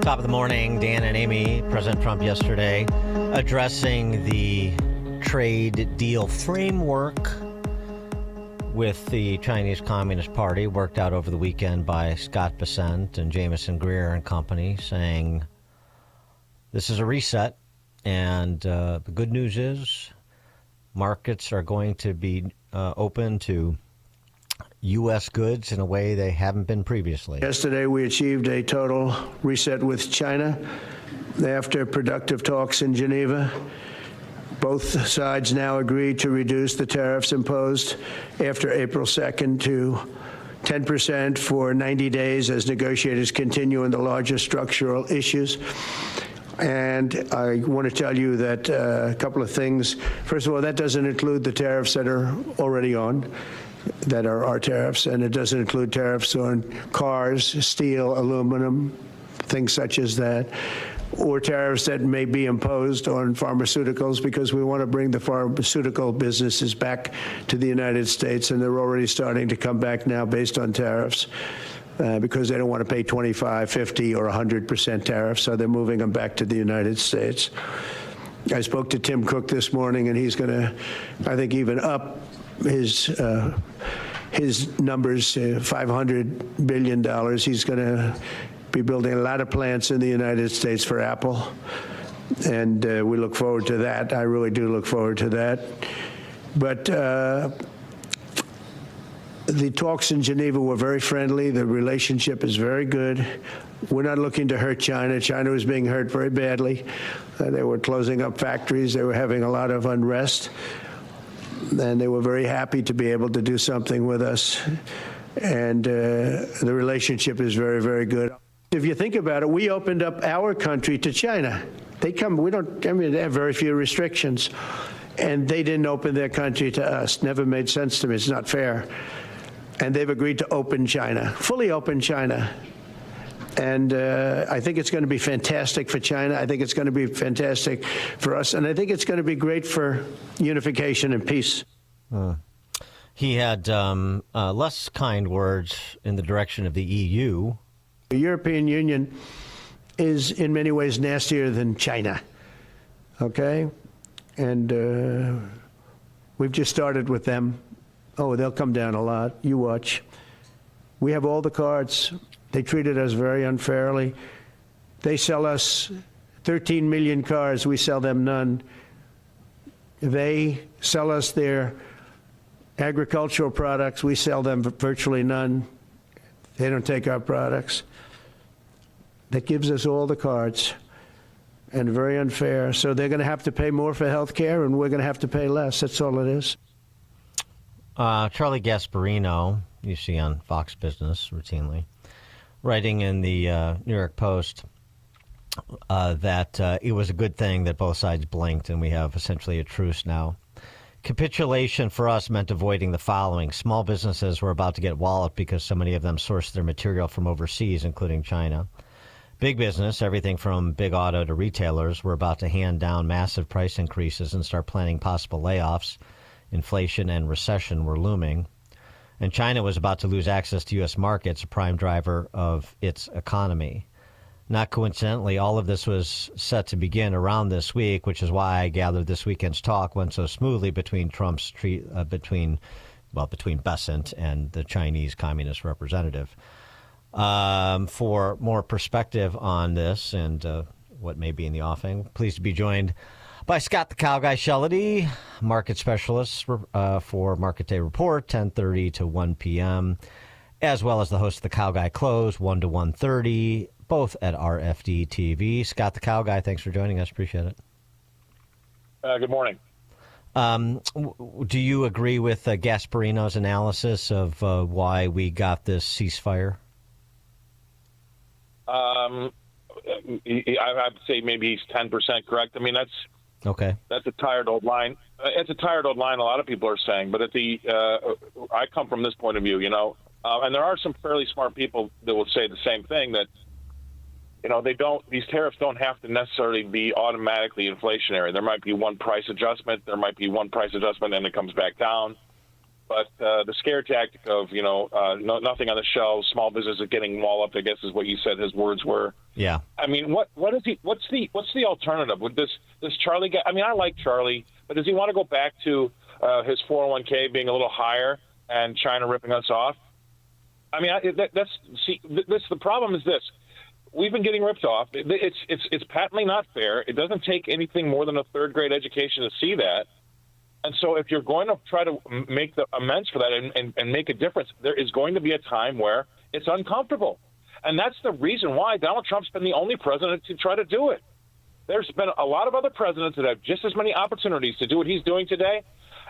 Top of the morning, Dan and Amy. President Trump yesterday addressing the trade deal framework with the Chinese Communist Party, worked out over the weekend by Scott Bessent and Jameson Greer and company, saying this is a reset. And the good news is markets are going to be open to U.S. goods in a way they haven't been previously. Yesterday, we achieved a total reset with China after productive talks in Geneva. Both sides now agreed to reduce the tariffs imposed after April 2nd to 10% for 90 days as negotiators continue on the largest structural issues. And I want to tell you that a couple of things. First of all, that doesn't include the tariffs that are already on, that are our tariffs, and it doesn't include tariffs on cars, steel, aluminum, things such as that, or tariffs that may be imposed on pharmaceuticals, because we want to bring the pharmaceutical businesses back to the United States, and they're already starting to come back now based on tariffs. Because they don't want to pay 25, 50, or 100% tariffs, so they're moving them back to the United States. I spoke to Tim Cook this morning, and he's going to, I think, even up his numbers, $500 billion. He's going to be building a lot of plants in the United States for Apple, and we look forward to that. I really do look forward to that. But the talks in Geneva were very friendly. The relationship is very good. We're not looking to hurt China. China was being hurt very badly. They were closing up factories. They were having a lot of unrest. And they were very happy to be able to do something with us. And the relationship is very, very good. If you think about it, we opened up our country to China. They come, they have very few restrictions. And they didn't open their country to us. Never made sense to me. It's not fair. And they've agreed to open China, fully open China. And I think it's going to be fantastic for China. I think it's going to be fantastic for us. And I think it's going to be great for unification and peace. He had less kind words in the direction of the EU. The European Union is in many ways nastier than China. Okay? And we've just started with them. Oh, they'll come down a lot. You watch. We have all the cards. They treated us very unfairly. They sell us 13 million cars. We sell them none. They sell us their agricultural products. We sell them virtually none. They don't take our products. That gives us all the cards. And very unfair. So they're going to have to pay more for health care, and we're going to have to pay less. That's all it is. Charlie Gasparino, you see on Fox Business routinely, writing in the New York Post that it was a good thing that both sides blinked and we have essentially a truce now. Capitulation for us meant avoiding the following. Small businesses were about to get walloped because so many of them sourced their material from overseas, including China. Big business, everything from big auto to retailers, were about to hand down massive price increases and start planning possible layoffs. Inflation and recession were looming. And China was about to lose access to U.S. markets, a prime driver of its economy. Not coincidentally, all of this was set to begin around this week, which is why I gathered this weekend's talk went so smoothly between between Bessent and the Chinese Communist representative. For more perspective on this and what may be in the offing, pleased to be joined by Scott the Cow Guy Shellady, market specialist for Market Day Report, 10:30 to 1 p.m., as well as the host of the Cow Guy Close, 1 to 1:30, both at RFD-TV. Scott the Cow Guy, thanks for joining us. Appreciate it. Good morning. Do you agree with Gasparino's analysis of why we got this ceasefire? I would say maybe he's 10% correct. I mean, that's a tired old line. It's a tired old line. A lot of people are saying, but I come from this point of view, and there are some fairly smart people that will say the same thing, that these tariffs don't have to necessarily be automatically inflationary. There might be one price adjustment. There might be one price adjustment and it comes back down. But the scare tactic of, nothing on the shelves, small businesses getting walloped, I guess is what you said his words were. Yeah. I mean, what's the alternative? Would this Charlie guy, I mean, I like Charlie, but does he want to go back to his 401k being a little higher and China ripping us off? I mean, the problem is this. We've been getting ripped off. It's patently not fair. It doesn't take anything more than a third-grade education to see that. And so if you're going to try to make the amends for that and make a difference, there is going to be a time where it's uncomfortable. And that's the reason why Donald Trump's been the only president to try to do it. There's been a lot of other presidents that have just as many opportunities to do what he's doing today.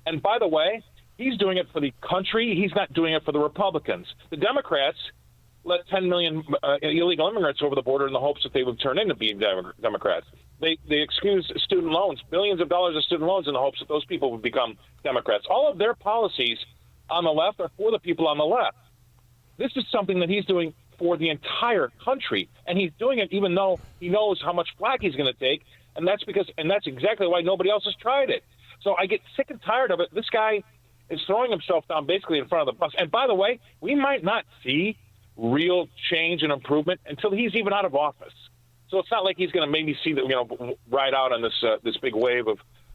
And by the way, he's doing it for the country. He's not doing it for the Republicans. The Democrats let 10 million illegal immigrants over the border in the hopes that they would turn into being Democrats. They excuse student loans, billions of dollars of student loans in the hopes that those people would become Democrats. All of their policies on the left are for the people on the left. This is something that he's doing for the entire country, and he's doing it even though he knows how much flack he's going to take, and that's exactly why nobody else has tried it. So I get sick and tired of it. This guy is throwing himself down basically in front of the bus. And by the way, we might not see real change and improvement until he's even out of office. So it's not like he's going to maybe see that, ride out on this big wave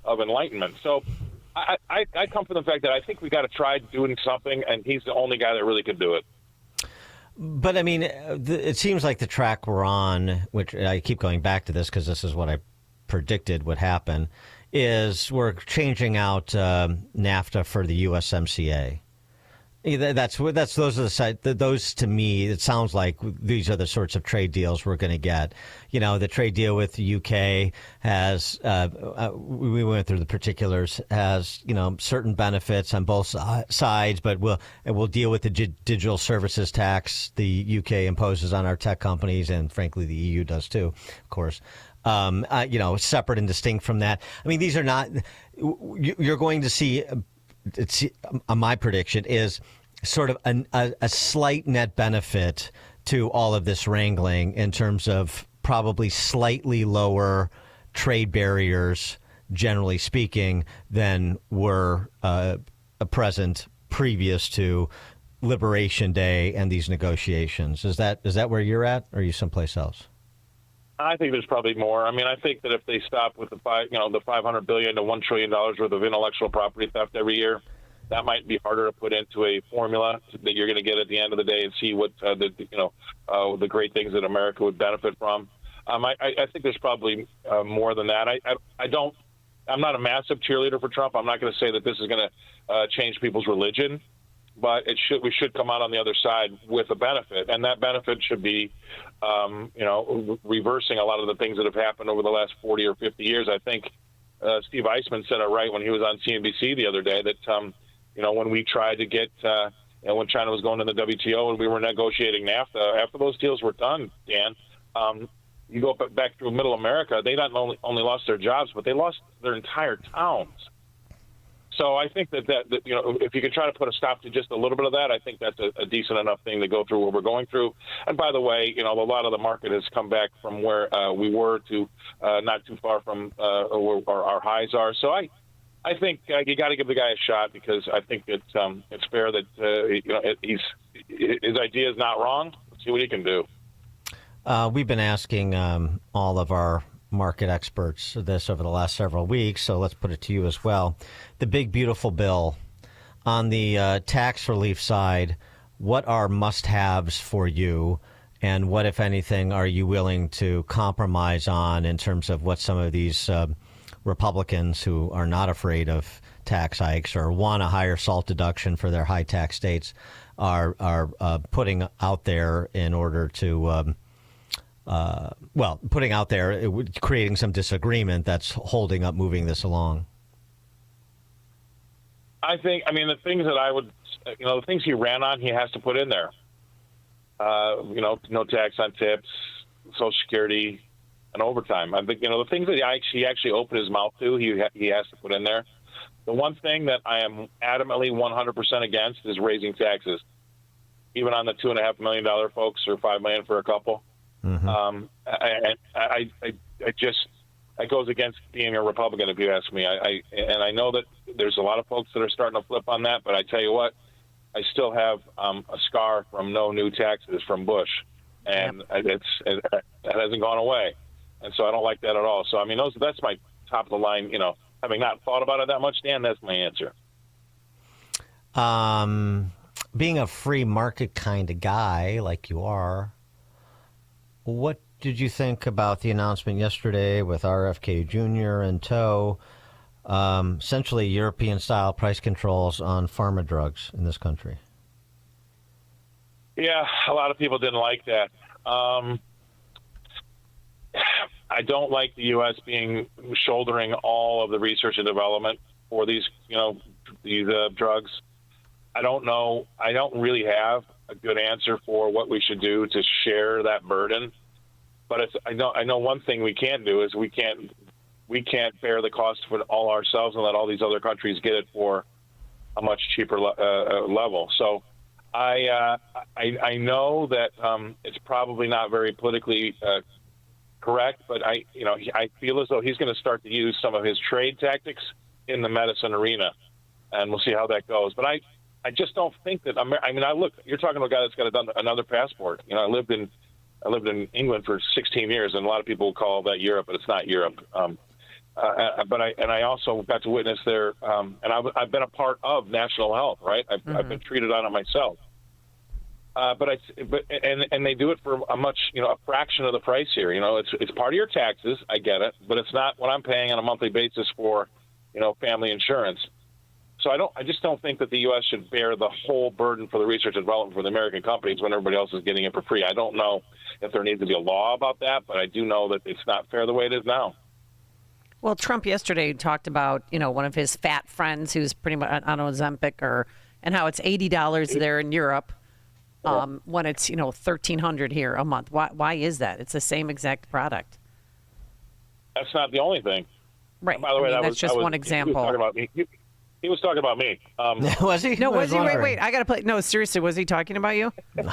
of enlightenment. So I come from the fact that I think we got to try doing something, and he's the only guy that really could do it. But I mean, it seems like the track we're on, which I keep going back to this because this is what I predicted would happen, is we're changing out NAFTA for the USMCA. Those to me, it sounds like these are the sorts of trade deals we're going to get. The trade deal with the UK has, we went through the particulars, has, certain benefits on both sides, but we'll deal with the digital services tax the UK imposes on our tech companies, and frankly, the EU does too, of course. Separate and distinct from that. I mean, these are not, you're going to see, my prediction is sort of a slight net benefit to all of this wrangling in terms of probably slightly lower trade barriers, generally speaking, than were present previous to Liberation Day and these negotiations. Is that where you're at, or are you someplace else? I think there's probably more. I mean, I think that if they stop with the $500 billion to $1 trillion worth of intellectual property theft every year, that might be harder to put into a formula that you're going to get at the end of the day and see what the great things that America would benefit from. I think there's probably more than that. I'm not a massive cheerleader for Trump. I'm not going to say that this is going to change people's religion, but we should come out on the other side with a benefit, and that benefit should be, reversing a lot of the things that have happened over the last 40 or 50 years. I think Steve Eisman said it right when he was on CNBC the other day that, when we tried to get, when China was going to the WTO and we were negotiating NAFTA, after those deals were done, Dan, you go back through Middle America, they not only lost their jobs, but they lost their entire towns. So I think that if you can try to put a stop to just a little bit of that, I think that's a decent enough thing to go through what we're going through. And by the way, a lot of the market has come back from where we were to not too far from where our highs are. So I think you got to give the guy a shot, because I think it's fair that his idea is not wrong. Let's see what he can do. We've been asking all of our market experts this over the last several weeks, so let's put it to you as well. The big, beautiful bill. On the tax relief side, what are must-haves for you, and what, if anything, are you willing to compromise on in terms of what some of these Republicans who are not afraid of tax hikes or want a higher SALT deduction for their high-tax states are putting out there in order to putting out there, creating some disagreement that's holding up moving this along? The things that I would, the things he ran on, he has to put in there. No tax on tips, Social Security, and overtime. I think, the things that he actually opened his mouth to, he has to put in there. The one thing that I am adamantly 100% against is raising taxes, even on the $2.5 million folks, or $5 million for a couple. Mm-hmm. that goes against being a Republican, if you ask me. I know that there's a lot of folks that are starting to flip on that, but I tell you what, I still have a scar from no new taxes from Bush, and it hasn't gone away, and so I don't like that at all. So I mean, that's my top of the line. Having not thought about it that much, Dan, that's my answer. Being a free market kind of guy like you are, what did you think about the announcement yesterday with RFK Jr. in tow, essentially European-style price controls on pharma drugs in this country? Yeah, a lot of people didn't like that. I don't like the U.S. shouldering all of the research and development for these drugs. I don't know. I don't really have a good answer for what we should do to share that burden. But I know one thing we can't do is we can't bear the cost for all ourselves and let all these other countries get it for a much cheaper level. So I know that it's probably not very politically correct, but I feel as though he's going to start to use some of his trade tactics in the medicine arena, and we'll see how that goes. But I just don't think that. Look, you're talking to a guy that's got another passport. I lived in England for 16 years, and a lot of people call that Europe, but it's not Europe. But I also got to witness there, and I've been a part of national health, right? I've been treated on it myself. But they do it for a much, a fraction of the price here. It's part of your taxes. I get it, but it's not what I'm paying on a monthly basis for, family insurance. So I just don't think that the U.S. should bear the whole burden for the research and development for the American companies when everybody else is getting it for free. I don't know if there needs to be a law about that, but I do know that it's not fair the way it is now. Well, Trump yesterday talked about, one of his fat friends who's pretty much on Ozempic, and how it's $80 there in Europe when it's, $1,300 here a month. Why is that? It's the same exact product. That's not the only thing. Right. And by the way, that's just one example. He was talking about me. Was he? No, was he? Wait. I got to play. No, seriously, was he talking about you? No.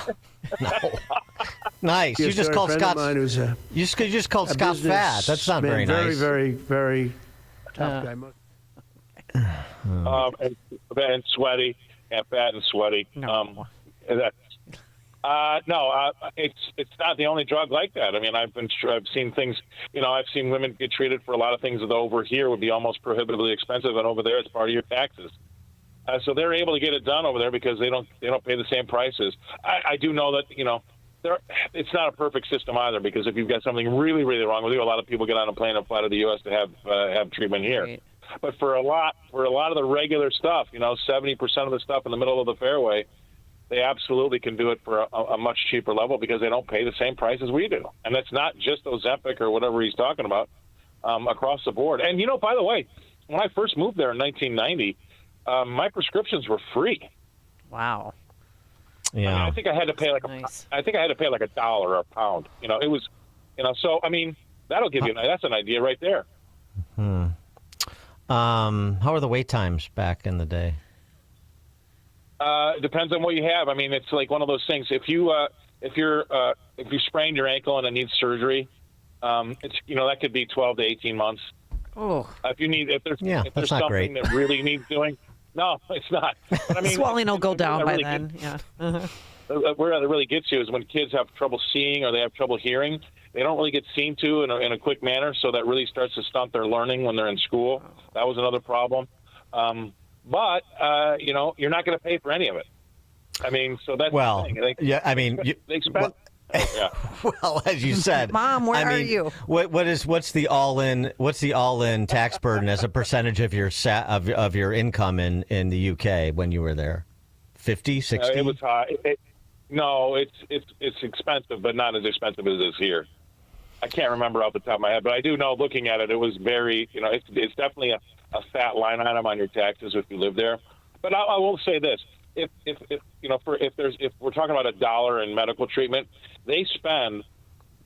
Nice. You just called Scott. You just called Scott fat. That's not very nice. Very, very tough guy. And sweaty, and fat and sweaty. No. It's not the only drug like that. I mean, I've seen things. I've seen women get treated for a lot of things that over here would be almost prohibitively expensive, and over there it's part of your taxes. So they're able to get it done over there because they don't pay the same prices. I do know that it's not a perfect system either, because if you've got something really, really wrong with you, a lot of people get on a plane and fly to the U.S. to have treatment here. Right. But for a lot of the regular stuff, 70% of the stuff in the middle of the fairway, they absolutely can do it for a much cheaper level because they don't pay the same price as we do. And that's not just Ozempic or whatever he's talking about, across the board. And, by the way, when I first moved there in 1990, my prescriptions were free. Wow. Yeah. I think I had to pay like $1 a pound. It was, so, that'll give you, that's an idea right there. How are the wait times back in the day? It depends on what you have. It's like one of those things. If you sprained your ankle and it needs surgery, that could be 12 to 18 months. Oh. If there's something great. that really needs doing, no, it's not. But, swelling will go down by really then. Yeah. Where it really gets you is when kids have trouble seeing or they have trouble hearing. They don't really get seen to in a quick manner, so that really starts to stunt their learning when they're in school. That was another problem. But you're not going to pay for any of it. So that's the thing. They expect. Well, as you said, Mom, where are you? What's the all-in tax burden as a percentage of your income in the UK when you were there? 50, 60? It was high. It's expensive, but not as expensive as it is here. I can't remember off the top of my head, but I do know, looking at it, it was very, it's definitely a fat line item on your taxes if you live there. But I will say this: if we're talking about $1 in medical treatment, they spend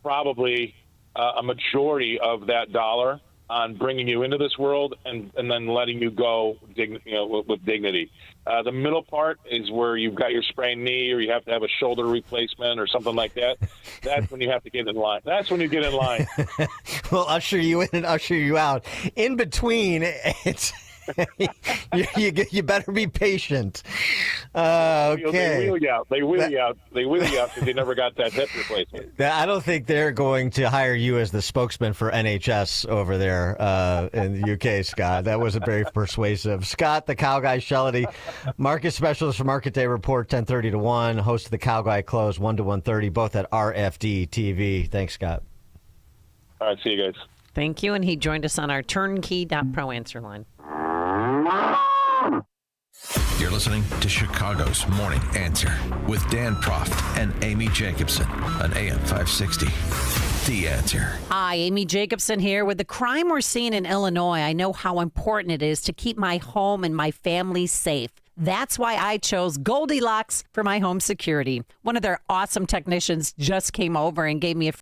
probably a majority of that dollar on bringing you into this world and then letting you go with dignity. The middle part is where you've got your sprained knee or you have to have a shoulder replacement or something like that. That's when you have to get in line. That's when you get in line. We'll usher you in and usher you out. In between, it's you better be patient. Okay. They wheel you out. They wheel you out because they never got that hip replacement. I don't think they're going to hire you as the spokesman for NHS over there in the UK, Scott. That wasn't very persuasive. Scott, the Cow Guy, Shellady, market specialist for Market Day Report, 10:30 to 1, host of the Cow Guy Close, 1 to 1:30, both at RFD-TV. Thanks, Scott. All right, see you guys. Thank you, and he joined us on our turnkey.pro answer line. You're listening to Chicago's Morning Answer with Dan Proft and Amy Jacobson on AM 560. The Answer. Hi, Amy Jacobson here. With the crime we're seeing in Illinois, I know how important it is to keep my home and my family safe. That's why I chose Goldilocks for my home security. One of their awesome technicians just came over and gave me a